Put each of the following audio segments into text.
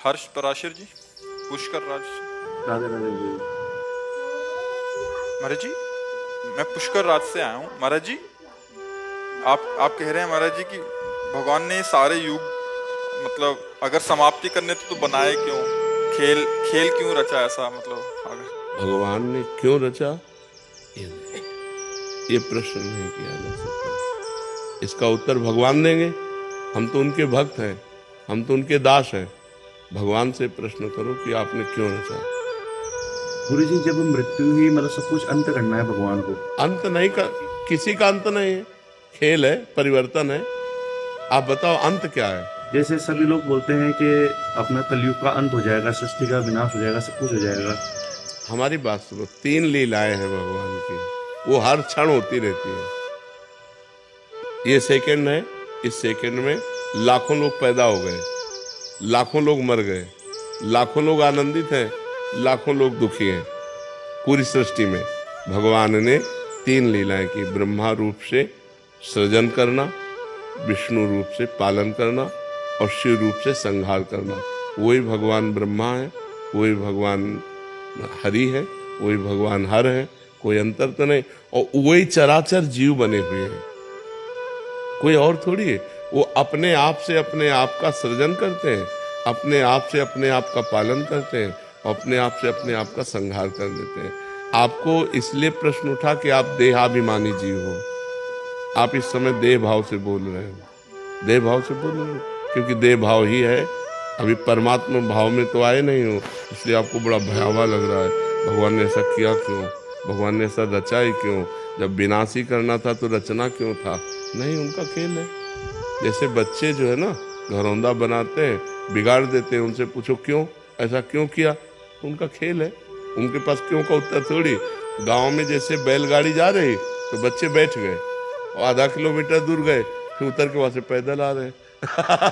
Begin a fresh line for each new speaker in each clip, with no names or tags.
हर्ष पराशर जी, पुष्कर राज।
राधे राधे जी।
महाराज जी, मैं पुष्कर राज से आया हूँ। महाराज जी, आप कह रहे हैं महाराज जी कि भगवान ने ये सारे युग मतलब अगर समाप्ति करने थे तो बनाए क्यों? खेल खेल क्यों रचा ऐसा? मतलब अगर
भगवान ने क्यों रचा, ये नहीं, ये प्रश्न नहीं किया जा सकता। इसका उत्तर भगवान देंगे। हम तो उनके भक्त हैं, हम तो उनके दास हैं। भगवान से प्रश्न करो कि आपने क्यों रचा।
गुरु जी, जब मृत्यु ही मतलब सब कुछ अंत करना है भगवान को,
अंत नहीं का, किसी का अंत नहीं है। खेल है, परिवर्तन है। आप बताओ अंत क्या है?
जैसे सभी लोग बोलते हैं कि अपना कलयुग का अंत हो जाएगा, सृष्टि का विनाश हो जाएगा, सब कुछ हो जाएगा।
हमारी बात सुनो, 3 लीलाएं हैं भगवान की, वो हर क्षण होती रहती है। ये सेकंड है, इस सेकंड में लाखों लोग पैदा हो गए, लाखों लोग मर गए, लाखों लोग आनंदित हैं, लाखों लोग दुखी हैं। पूरी सृष्टि में भगवान ने 3 लीलाएं की। ब्रह्मा रूप से सृजन करना, विष्णु रूप से पालन करना और शिव रूप से संहार करना। वही भगवान ब्रह्मा है, वही भगवान हरि है, वही भगवान हर है, कोई अंतर तो नहीं। और वही चराचर जीव बने हुए हैं, कोई और थोड़ी है। वो अपने आप से अपने आप का सृजन करते हैं, अपने आप से अपने आप का पालन करते हैं, अपने आप से अपने आप का संहार कर देते हैं। आपको इसलिए प्रश्न उठा कि आप देहाभिमानी जीव हो। आप इस समय देह भाव से बोल रहे हो, देह भाव से बोल रहे हो, क्योंकि देह भाव ही है। अभी परमात्मा भाव में तो आए नहीं हो, इसलिए आपको बड़ा भयावह लग रहा है। भगवान ने ऐसा किया क्यों, भगवान ने ऐसा रचा ही क्यों? जब विनाश ही करना था तो रचना क्यों था? नहीं, उनका खेल है। जैसे बच्चे जो है ना, घरौंदा बनाते हैं, बिगाड़ देते हैं, उनसे पूछो क्यों, ऐसा क्यों किया? उनका खेल है। उनके पास क्यों का उत्तर थोड़ी। गांव में जैसे बैलगाड़ी जा रही तो बच्चे बैठ गए और आधा किलोमीटर दूर गए, फिर उतर के वहां से पैदल आ रहे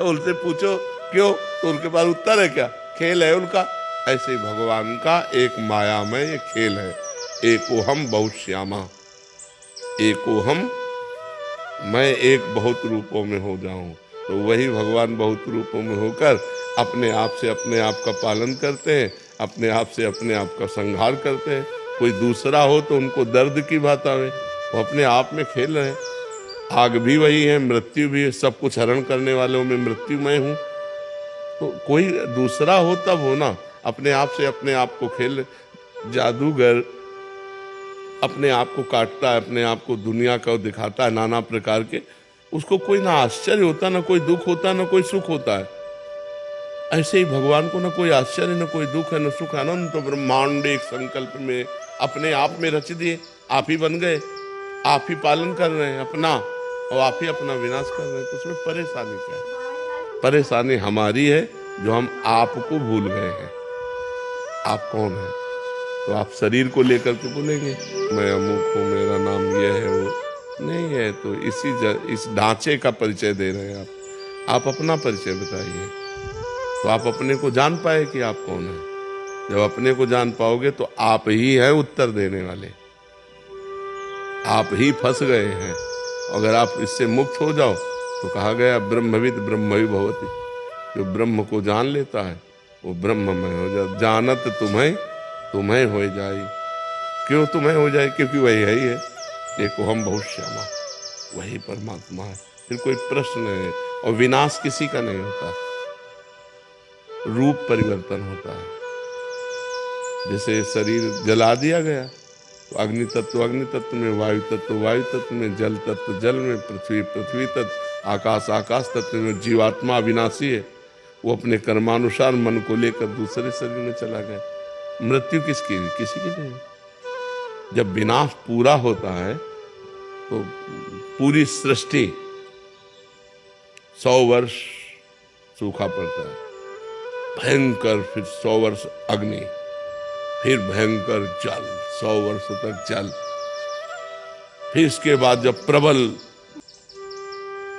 उनसे पूछो क्यों, तो उनके पास उत्तर है क्या? खेल है उनका। ऐसे ही भगवान का एक माया में ये खेल है। एको हम बहुत श्यामा, एको हम, मैं एक बहुत रूपों में हो जाऊं। तो वही भगवान बहुत रूपों में होकर अपने आप से अपने आप का पालन करते हैं, अपने आप से अपने आप का संहार करते हैं। कोई दूसरा हो तो उनको दर्द की बात आवे, वो अपने आप में खेल रहे हैं। आग भी वही है, मृत्यु भी है, सब कुछ हरण करने वालों में मृत्यु मैं हूँ। तो कोई दूसरा हो तब हो ना, अपने आप से अपने आप को खेल। जादूगर अपने आप को काटता है, अपने आप को दुनिया का दिखाता है नाना प्रकार के, उसको कोई ना आश्चर्य होता, ना कोई दुख होता, ना कोई सुख होता है। ऐसे ही भगवान को ना कोई आश्चर्य, ना कोई दुख है, ना सुख। अनंत ब्रह्मांड एक संकल्प में अपने आप में रच दिए, आप ही बन गए, आप ही पालन कर रहे हैं अपना, और आप ही अपना विनाश कर रहे हैं। तो उसमें परेशानी क्या है? परेशानी हमारी है जो हम आपको भूल गए हैं। आप कौन है? तो आप शरीर को लेकर के बोलेंगे मैं अमुक हूँ, मेरा नाम यह है, वो नहीं है। तो इस ढांचे का परिचय दे रहे हैं आप अपना परिचय बताइए, तो आप अपने को जान पाए कि आप कौन है। जब अपने को जान पाओगे तो आप ही हैं उत्तर देने वाले, आप ही फंस गए हैं। अगर आप इससे मुक्त हो जाओ तो कहा गया ब्रह्मविद ब्रह्मवि भवति, जो ब्रह्म को जान लेता है वो ब्रह्ममय हो जाए। जानत तुम्हें तुम्हें हो जाए। क्यों तुम्हें हो जाए? क्योंकि वही है ही है, देखो हम बहुत श्यामा, वही परमात्मा है। फिर कोई प्रश्न नहीं। और विनाश किसी का नहीं होता, रूप परिवर्तन होता है। जैसे शरीर जला दिया गया तो अग्नि तत्व में, वायु तत्व वायु तत्व में, जल तत्व जल में, पृथ्वी पृथ्वी तत्व, आकाश आकाश तत्व में। जीवात्मा अविनाशी है, वो अपने कर्मानुसार मन को लेकर दूसरे शरीर में चला गया। मृत्यु किसकी? किसी की नहीं। जब विनाश पूरा होता है तो पूरी सृष्टि 100 वर्ष सूखा पड़ता है, भयंकर, फिर 100 वर्ष अग्नि, फिर भयंकर जल, 100 वर्ष तक जल। फिर इसके बाद जब प्रबल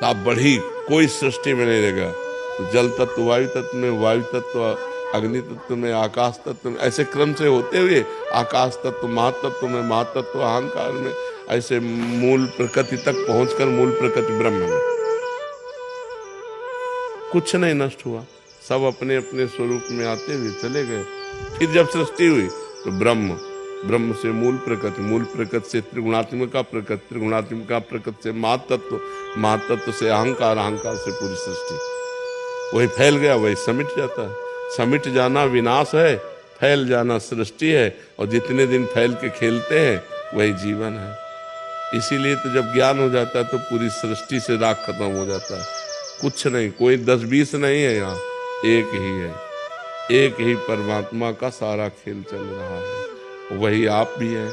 ताप बढ़ी, कोई सृष्टि में नहीं रहेगा, तो जल तत्व वायु तत्व में, वायु तत्व अग्नि तत्व में, आकाश तत्व में, ऐसे क्रम से होते हुए आकाश तत्व महातत्व में, महातत्व अहंकार में, ऐसे मूल प्रकृति तक पहुंचकर मूल प्रकृति ब्रह्म में कुछ नहीं नष्ट हुआ, सब अपने अपने स्वरूप में आते हुए चले गए। फिर जब सृष्टि हुई तो ब्रह्म से मूल प्रकृति से त्रिगुणात्मिका प्रकृति, त्रिगुणात्मिका प्रकृति से महातत्व से अहंकार से पूरी सृष्टि। वही फैल गया, वही समिट जाता है। समिट जाना विनाश है, फैल जाना सृष्टि है, और जितने दिन फैल के खेलते हैं वही जीवन है। इसीलिए तो जब ज्ञान हो जाता है तो पूरी सृष्टि से राग खत्म हो जाता है। कुछ नहीं, कोई 10-20 नहीं है, यहाँ एक ही है, एक ही परमात्मा का सारा खेल चल रहा है। वही आप भी हैं,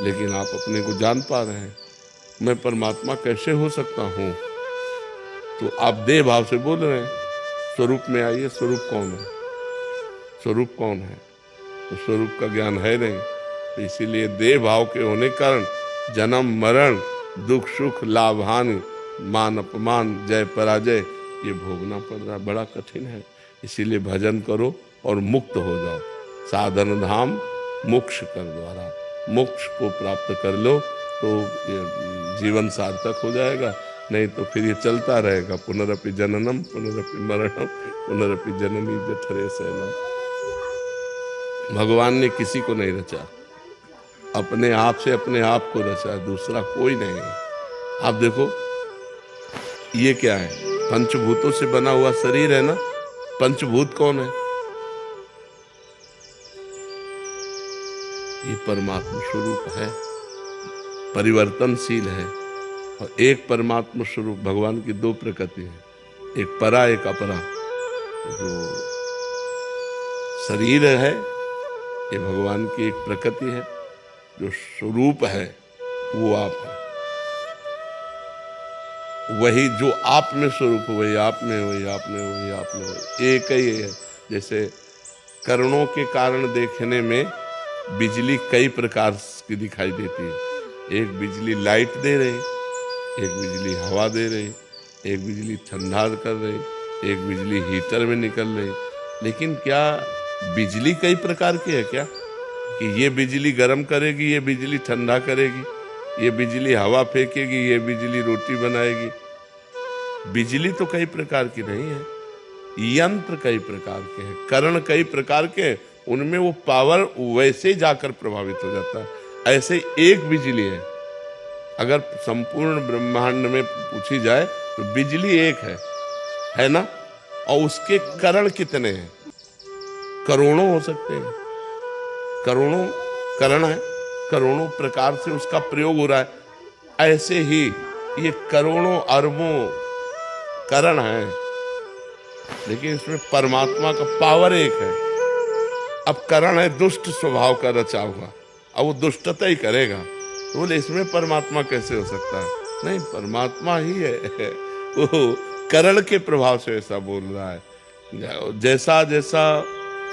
लेकिन आप अपने को जान पा रहे हैं। मैं परमात्मा कैसे हो सकता हूँ? तो आप देह भाव से बोल रहे हैं। स्वरूप में आइए, स्वरूप कौन है? स्वरूप कौन है? तो स्वरूप का ज्ञान है नहीं। तो इसीलिए देह भाव के होने के कारण जन्म मरण, दुख सुख, लाभ हानि, मान अपमान, जय पराजय ये भोगना पड़ रहा, बड़ा कठिन है। इसीलिए भजन करो और मुक्त हो जाओ। साधन धाम मोक्ष कर द्वारा, मोक्ष को प्राप्त कर लो तो ये जीवन सार्थक हो जाएगा। नहीं तो फिर ये चलता रहेगा, पुनरपि जननम पुनरपि मरणम पुनरपि जननी जठरे शयनम। भगवान ने किसी को नहीं रचा, अपने आप से अपने आप को रचा, दूसरा कोई नहीं है। आप देखो ये क्या है? पंचभूतों से बना हुआ शरीर है ना। पंचभूत कौन है? ये परमात्मा स्वरूप है, परिवर्तनशील है। और एक परमात्मा स्वरूप भगवान की दो प्रकृति है, एक परा एक अपरा। जो शरीर है ये भगवान की एक प्रकृति है, जो स्वरूप है वो आप है। वही जो आप में स्वरूप, वही आप में, वही आप में, वही आप में, वही एक ही है। जैसे कर्णों के कारण देखने में बिजली कई प्रकार की दिखाई देती है। एक बिजली लाइट दे रही, एक बिजली हवा दे रही, एक बिजली ठंडा कर रही, एक बिजली हीटर में निकल रही। लेकिन क्या बिजली कई प्रकार की है क्या? कि ये बिजली गर्म करेगी, ये बिजली ठंडा करेगी, ये बिजली हवा फेंकेगी, ये बिजली रोटी बनाएगी। बिजली तो कई प्रकार की नहीं है, यंत्र कई प्रकार के हैं, करण कई प्रकार के हैं। उनमें वो पावर वैसे जाकर प्रभावित हो जाता है। ऐसे एक बिजली है। अगर संपूर्ण ब्रह्मांड में पूछी जाए तो बिजली एक है ना? और उसके करण कितने हैं? करोड़ों हो सकते हैं, करोड़ों करण है, करोड़ों प्रकार से उसका प्रयोग हो रहा है। ऐसे ही ये करोड़ों अरबों करण है, लेकिन इसमें परमात्मा का पावर एक है। अब करण है दुष्ट स्वभाव का रचा हुआ, अब वो दुष्टता ही करेगा, तो बोले इसमें परमात्मा कैसे हो सकता है? नहीं, परमात्मा ही है। वो करण के प्रभाव से ऐसा बोल रहा है। जैसा जैसा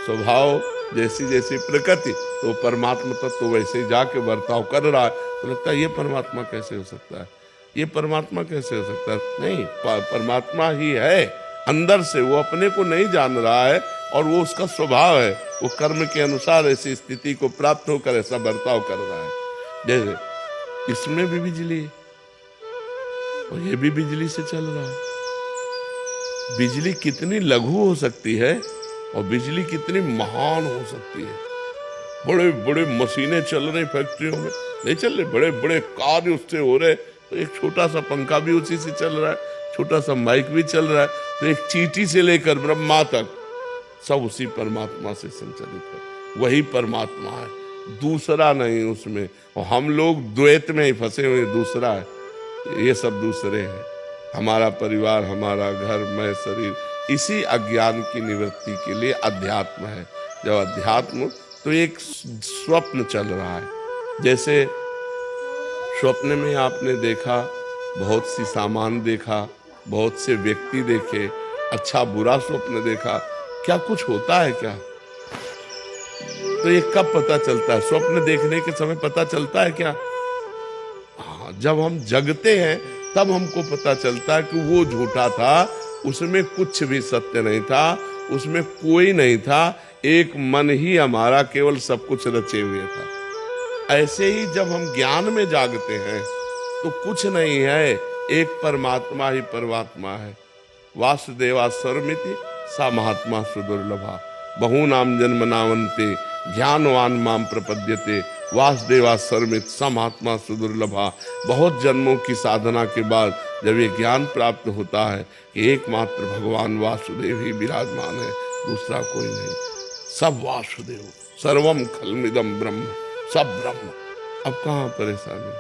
स्वभाव, जैसी जैसी प्रकृति, तो परमात्मा तत्व तो वैसे ही जाके बर्ताव कर रहा है। तो लगता है ये परमात्मा कैसे हो सकता है? ये परमात्मा कैसे हो सकता है? नहीं, परमात्मा ही है अंदर से। वो अपने को नहीं जान रहा है और वो उसका स्वभाव है। वो कर्म के अनुसार ऐसी स्थिति को प्राप्त होकर ऐसा बर्ताव कर रहा है। जैसे इसमें भी बिजली और ये भी बिजली से चल रहा है। बिजली कितनी लघु हो सकती है और बिजली कितनी महान हो सकती है। बड़े बड़े मशीनें चल रही फैक्ट्रियों में, नहीं चल रहे, बड़े बड़े कार्य उससे हो रहे। तो एक छोटा सा पंखा भी उसी से चल रहा है, छोटा सा माइक भी चल रहा है। तो एक चींटी से लेकर ब्रह्मा तक सब उसी परमात्मा से संचालित है। वही परमात्मा है, दूसरा नहीं उसमें। और हम लोग द्वैत में ही फंसे हुए, दूसरा है, ये सब दूसरे हैं। हमारा परिवार, हमारा घर, मैं, शरीर, इसी अज्ञान की निवृत्ति के लिए अध्यात्म है। जब अध्यात्म, तो एक स्वप्न चल रहा है। जैसे स्वप्न में आपने देखा, बहुत सी सामान देखा, बहुत से व्यक्ति देखे, अच्छा बुरा स्वप्न देखा, क्या कुछ होता है क्या? तो ये कब पता चलता है? स्वप्न देखने के समय पता चलता है क्या? हाँ, जब हम जगते हैं तब हमको पता चलता है कि वो झूठा था, उसमें कुछ भी सत्य नहीं था, उसमें कोई नहीं था, एक मन ही हमारा केवल सब कुछ रचे हुए था। ऐसे ही जब हम ज्ञान में जागते हैं तो कुछ नहीं है, एक परमात्मा ही परमात्मा है। वासुदेवा सर्वमिति सा महात्मा सुदुर्लभा बहूनाम जन्म नावन्ते ज्ञानवान माम प्रपद्यते वासुदेवा सर्वमित सा महात्मा सुदुर्लभा। बहुत जन्मों की साधना के बाद जब ये ज्ञान प्राप्त होता है कि एकमात्र भगवान वासुदेव ही विराजमान है, दूसरा कोई नहीं, सब वासुदेव, सर्वम खलमिदम ब्रह्म, सब ब्रह्म। अब कहाँ परेशानी?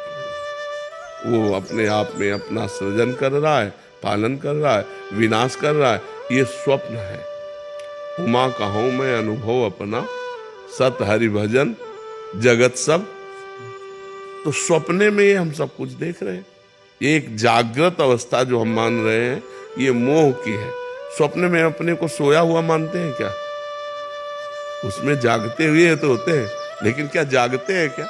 वो अपने आप में अपना सृजन कर रहा है, पालन कर रहा है, विनाश कर रहा है, ये स्वप्न है। उमा कहूँ मैं अनुभव अपना, सत हरि भजन जगत सब। तो सपने में ये हम सब कुछ देख रहे हैं। ये एक जागृत अवस्था जो हम मान रहे हैं ये मोह की है। स्वप्न में अपने को सोया हुआ मानते हैं क्या? उसमें जागते हुए तो होते हैं, लेकिन क्या जागते हैं क्या?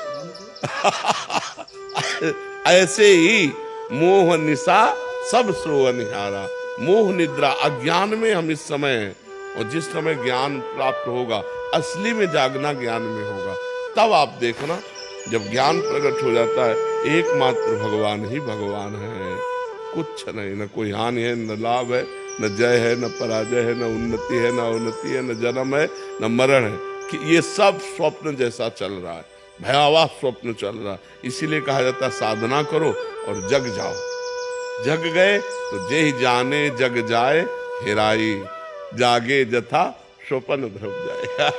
ऐसे ही मोह निशा सब सो अनिहारा। मोह निद्रा अज्ञान में हम इस समय हैं, और जिस समय ज्ञान प्राप्त होगा, असली में जागना ज्ञान में होगा, तब आप देखना जब ज्ञान प्रकट हो जाता है, एकमात्र भगवान ही भगवान है, कुछ नहीं, न कोई हानि है, न लाभ है, न जय है, न पराजय है, न उन्नति है, न अवनति है, न जन्म है, न मरण है, कि ये सब स्वप्न जैसा चल रहा है, भयावह स्वप्न चल रहा है। इसीलिए कहा जाता है साधना करो और जग जाओ। जग गए तो जे ही जाने जग जाए हेराई, जागे जथा स्वप्न ध्रुव जाए।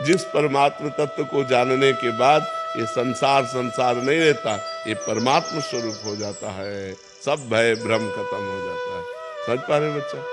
जिस परमात्म तत्व को जानने के बाद ये संसार नहीं रहता, ये परमात्म स्वरूप हो जाता है, सब भय भ्रम खत्म हो जाता है। समझ पा रहे बच्चा?